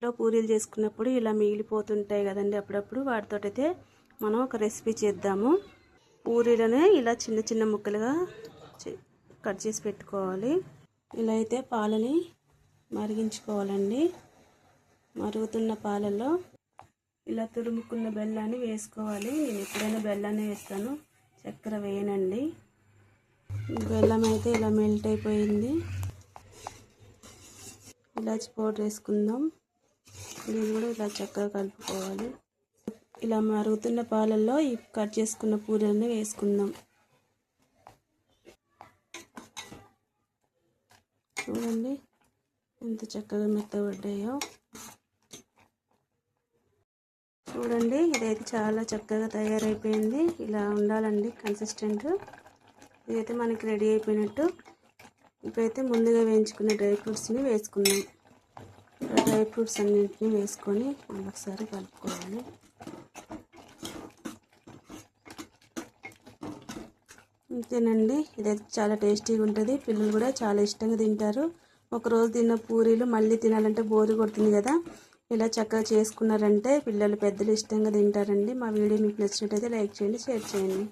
పూరీలు చేసుకున్నప్పుడు ఇలా మిగిలిపోతుంటాయి కదండి, అప్పుడప్పుడు వాటితోటైతే మనం ఒక రెసిపీ చేద్దాము. పూరీలనే ఇలా చిన్న చిన్న ముక్కలుగా కట్ చేసి పెట్టుకోవాలి. ఇలా అయితే పాలని మరిగించుకోవాలండి. మరుగుతున్న పాలలో ఇలా తురుముకున్న బెల్లాన్ని వేసుకోవాలి. నేను ఎప్పుడైనా బెల్లాన్ని వేస్తాను, చక్కెర వేయనండి. బెల్లం అయితే ఇలా మెల్ట్ అయిపోయింది. ఇలాచి పౌడర్ వేసుకుందాం. దీన్ని కూడా ఇలా చక్కగా కలుపుకోవాలి. ఇలా మరుగుతున్న పాలల్లో ఈ కట్ చేసుకున్న పూరీలను వేసుకుందాం. చూడండి ఎంత చక్కగా మెత్తబడ్డాయో. చూడండి ఇదైతే చాలా చక్కగా తయారైపోయింది. ఇలా ఉండాలండి కన్సిస్టెంట్. ఇదైతే మనకి రెడీ అయిపోయినట్టు. ఇప్పుడైతే ముందుగా వేయించుకున్న డ్రై ఫ్రూట్స్ని వేసుకుందాం. డ్రై ఫ్రూట్స్ అన్నింటినీ వేసుకొని ఒకసారి కలుపుకోవాలి. అంతేనండి, ఇదైతే చాలా టేస్టీగా ఉంటుంది. పిల్లలు కూడా చాలా ఇష్టంగా తింటారు. ఒకరోజు తిన్న పూరీలు మళ్ళీ తినాలంటే బోరు కొడుతుంది కదా. ఇలా చక్కగా చేసుకున్నారంటే పిల్లలు పెద్దలు ఇష్టంగా తింటారండి. మా వీడియో మీకు నచ్చినట్టయితే లైక్ చేయండి, షేర్ చేయండి.